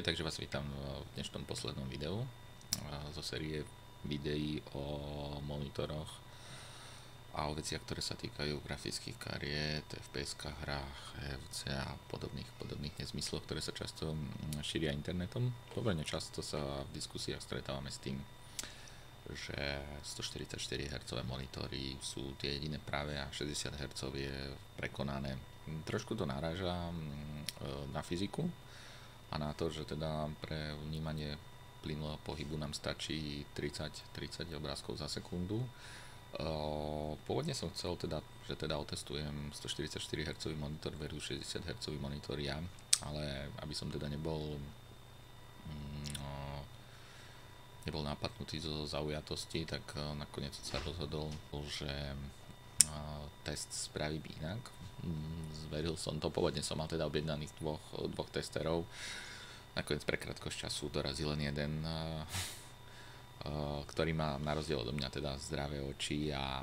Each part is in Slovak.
Takže vás vítam v dnešnom poslednom videu zo série videí o monitoroch a o veciach, ktoré sa týkajú grafických kariet, FPS-kách, hrách, FC a podobných nezmysloch, ktoré sa často šíria internetom. Pomerne často sa v diskusiách stretávame s tým, že 144 Hz monitory sú tie jediné práve a 60 Hz je prekonané. Trošku to naráža na fyziku a na to, že teda pre vnímanie plynulého pohybu nám stačí 30 obrázkov za sekundu. Pôvodne som chcel že otestujem 144 Hz monitor versus 60 Hz monitor ja, ale aby som teda nebol napadnutý zo zaujatosti, tak nakoniec som sa rozhodol, že test spravím inak. Zveril som to, pôvodne som mal teda objednaných dvoch testerov. Nakoniec pre krátkosť času dorazil len jeden, ktorý má na rozdiel odo mňa teda zdravé oči a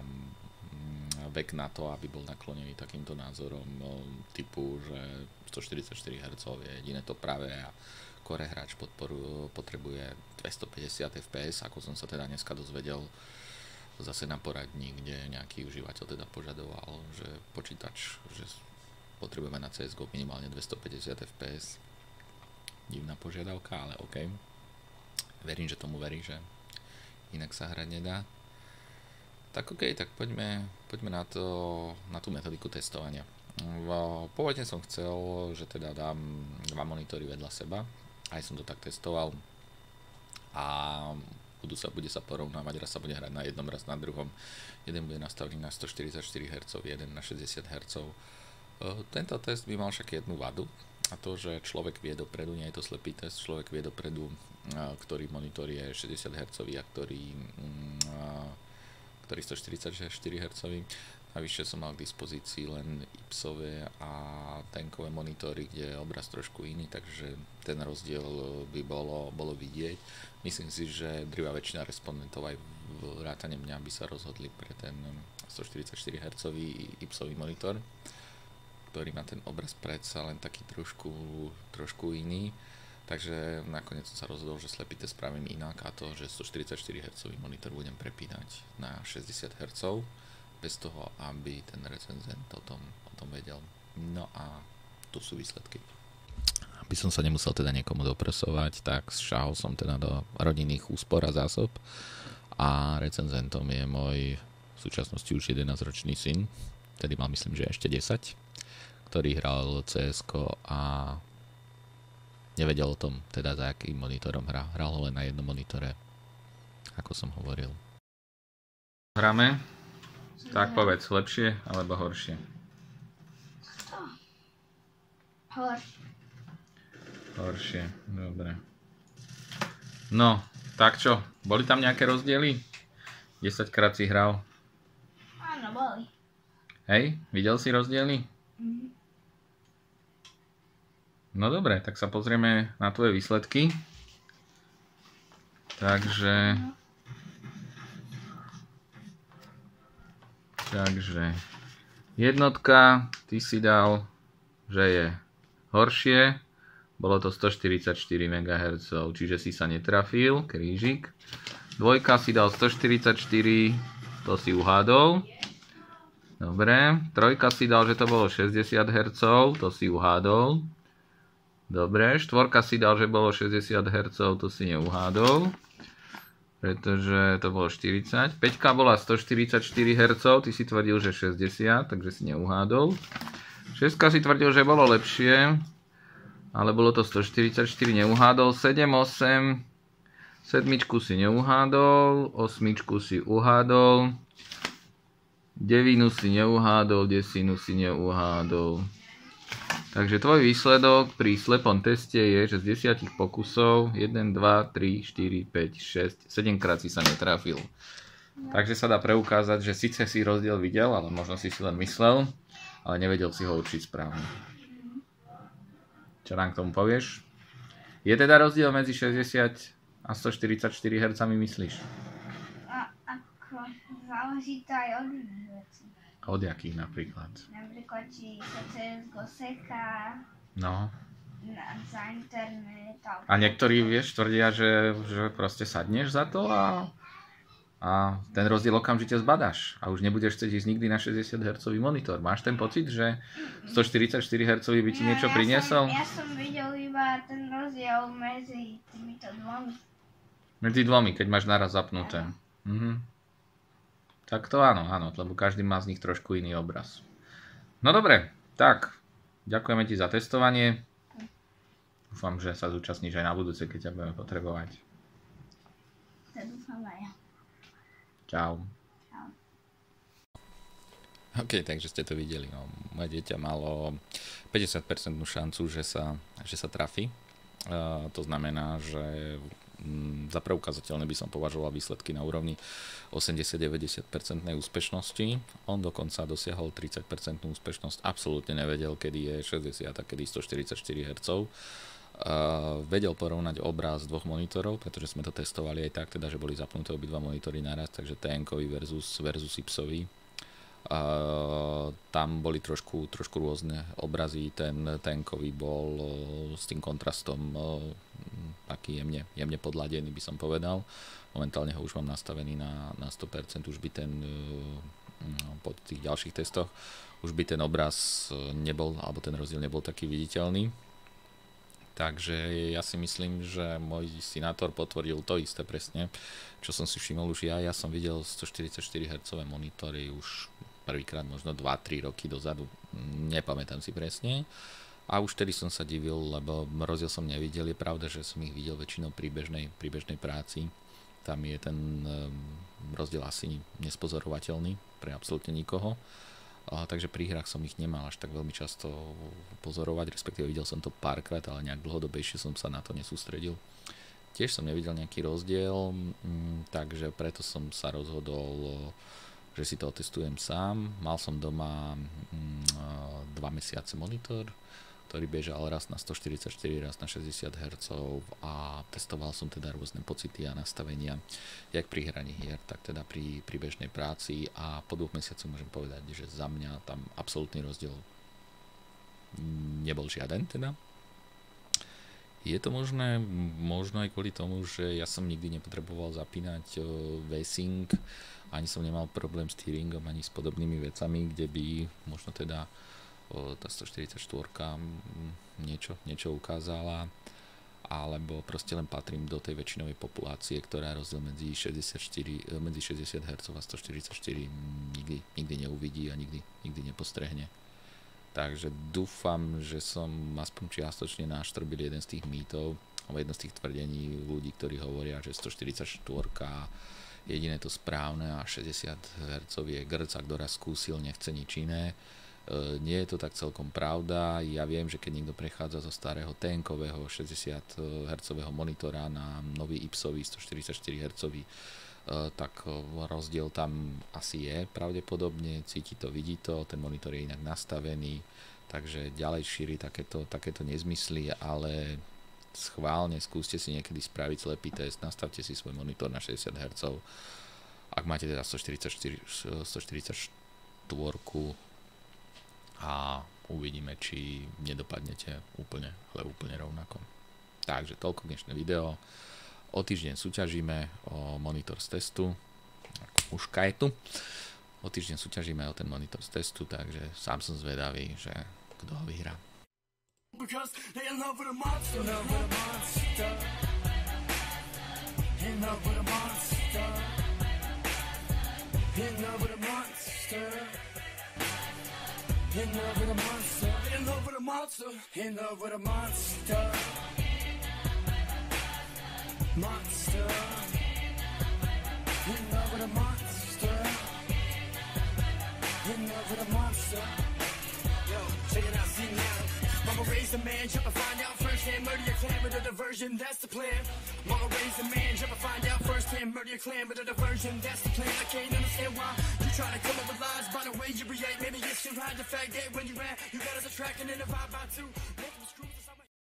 vek na to, aby bol naklonený takýmto názorom typu, že 144 Hz je jediné to práve a Core hráč potrebuje 250 fps, ako som sa teda dneska dozvedel zase na poradní, kde nejaký užívateľ teda požadoval, že počítač, že potrebujeme na CSGO minimálne 250 fps. Divná požiadavka, ale OK. Verím, že tomu verí, že inak sa hrať nedá. Tak OK, tak poďme na tú metodiku testovania. Pôvodne som chcel, že teda dám dva monitory vedľa seba. Aj som to tak testoval. A bude sa porovnávať, raz sa bude hrať na jednom, raz na druhom. Jeden bude nastavený na 144 Hz, jeden na 60 Hz. Tento test by mal však jednu vadu, a to, že človek vie dopredu, nie je to slepý test, človek vie dopredu, ktorý monitor je 60 Hz a ktorý 144 Hz. Navyše som mal k dispozícii len IPSové a tankové monitory, kde je obraz trošku iný, takže ten rozdiel by bolo vidieť. Myslím si, že drvivá väčšina respondentov aj vrátane mňa by sa rozhodli pre ten 144 Hz IPSový monitor, ktorý má ten obraz predsa len taký trošku iný. Takže nakoniec som sa rozhodol, že slepý test spravím inak, a to, že 144 Hz monitor budem prepínať na 60 Hz bez toho, aby ten recenzent o tom vedel. No a tu sú výsledky. Aby som sa nemusel teda niekomu dopresovať, tak šahol som teda do rodinných úspor a zásob a recenzentom je môj v súčasnosti už 11-ročný syn, tedy mal myslím, že ešte 10, ktorý hral CSko a nevedel o tom, teda za akým monitorom hral ho len na jednom monitore, ako som hovoril. Hráme? Tak povedz, lepšie alebo horšie? Horšie, dobre. No, tak čo? Boli tam nejaké rozdiely? 10 krát si hral? Áno, boli. Hej, videl si rozdiely? No dobre, tak sa pozrieme na tvoje výsledky. Takže jednotka, ty si dal, že je horšie, bolo to 144 MHz, čiže si sa netrafil, krížik. Dvojka si dal 144, to si uhádol. Dobre, trojka si dal, že to bolo 60 Hz, to si uhádol. Dobre, štvorka si dal, že bolo 60 Hz, to si neuhádol, pretože to bolo 40. 5 bola 144 Hz, ty si tvrdil, že 60, takže si neuhádol. 6 si tvrdil, že bolo lepšie, ale bolo to 144, neuhádol. 7, 8, 7 si neuhádol, 8 si uhádol, 9 si neuhádol, 10 si neuhádol. Takže tvoj výsledok pri slepom teste je, že z 10 pokusov 1, 2, 3, 4, 5, 6, 7 krát si sa netrafil. Takže sa dá preukázať, že síce si rozdiel videl, ale možno si len myslel, ale nevedel si ho určiť správne. Čo nám k tomu povieš? Je teda rozdiel medzi 60 a 144 Hz, myslíš? Ako záleží to aj od veci. Od jakých napríklad? Napríklad, či sa CSGO seká, No. za internet. A niektorí, vieš, tvrdia, že proste sadneš za to a ten rozdiel okamžite zbadáš a už nebudeš chcieť ísť nikdy na 60 Hz monitor. Máš ten pocit, že 144 Hz by ti niečo priniesol? Ja som videl iba ten rozdiel medzi týmito dvomi. Medzi dvomi, keď máš naraz zapnuté. Tak to áno, lebo každý má z nich trošku iný obraz. No dobre, tak, ďakujeme ti za testovanie. Dúfam, že sa zúčastníš aj na budúce, keď ťa budeme potrebovať. To dúfam aj ja. Čau. OK, takže ste to videli. No, moje dieťa malo 50% šancu, že sa trafí. To znamená, že za preukázateľné by som považoval výsledky na úrovni 80-90% úspešnosti. On dokonca dosiahol 30% úspešnosť. Absolútne nevedel, kedy je 60 a kedy 144 Hz. Vedel porovnať obraz dvoch monitorov, pretože sme to testovali aj tak, teda, že boli zapnuté obidva monitory naraz, takže TN-kový versus IPSový. Tam boli trošku rôzne obrazy, ten TN-kový bol s tým kontrastom taký jemne podladený, by som povedal. Momentálne ho už mám nastavený na 100%, už by ten po tých ďalších testoch už by ten obraz nebol, alebo ten rozdiel nebol taký viditeľný. Takže ja si myslím, že môj synátor potvrdil to isté presne, čo som si všimol už ja. Ja som videl 144 Hz monitory už prvýkrát možno 2-3 roky dozadu, nepamätám si presne. A už tedy som sa divil, lebo rozdiel som nevidel. Je pravda, že som ich videl väčšinou pri bežnej práci. Tam je ten rozdiel asi nespozorovateľný pre absolútne nikoho. Takže pri hrách som ich nemal až tak veľmi často pozorovať, respektíve videl som to párkrát, ale nejak dlhodobejšie som sa na to nesústredil. Tiež som nevidel nejaký rozdiel, takže preto som sa rozhodol, že si to otestujem sám. Mal som doma 2 mesiace monitor, ktorý bežal raz na 144, raz na 60 Hz a testoval som teda rôzne pocity a nastavenia, jak pri hraní hier, tak teda pri bežnej práci a po 2 mesiacoch môžem povedať, že za mňa tam absolútny rozdiel nebol žiaden teda. Je to možné, možno aj kvôli tomu, že ja som nikdy nepotreboval zapínať V-Sync, ani som nemal problém s tearingom, ani s podobnými vecami, kde by možno teda tá 144 niečo ukázala, alebo proste len patrím do tej väčšinovej populácie, ktorá rozdiel medzi 60 Hz a 144 nikdy neuvidí a nikdy nepostrehne. Takže dúfam, že som aspoň čiastočne naštrbil jeden z tých mýtov, alebo jedno z tých tvrdení ľudí, ktorí hovoria, že 144 je jediné to správne a 60 Hz je grcak, kto raz skúsil, nechce nič iné. Nie je to tak celkom pravda. Ja viem, že keď niekto prechádza zo starého TN-kového 60 Hz monitora na nový IPSový 144 Hz, tak rozdiel tam asi je pravdepodobne, cíti to, vidí to, ten monitor je inak nastavený, takže ďalej šíri takéto nezmysly, ale schválne skúste si niekedy spraviť slepý test, nastavte si svoj monitor na 60 Hz, ak máte teda 144 a uvidíme, či nedopadnete úplne rovnako. Takže toľko dnešné video. O týždeň súťažíme o monitor z testu. Uška je tu. O týždeň súťažíme o ten monitor z testu, takže sám som zvedavý, že kto ho vyhrá. In love with a monster, in love with a monster, in love with a monster, monster, in love with a monster, in love with a monster. Yo, check it out, see now. Mama raised a man, jump and find out firsthand, murder your clan with a diversion, that's the plan. Mama raised a man, jump and find out firsthand, murder your clan with a diversion, that's the plan. I can't understand why you try to come up with lies by the way you react. Maybe it's too hard to fact that when you rap, you got us attracting in a vibe by two. Multiple screws.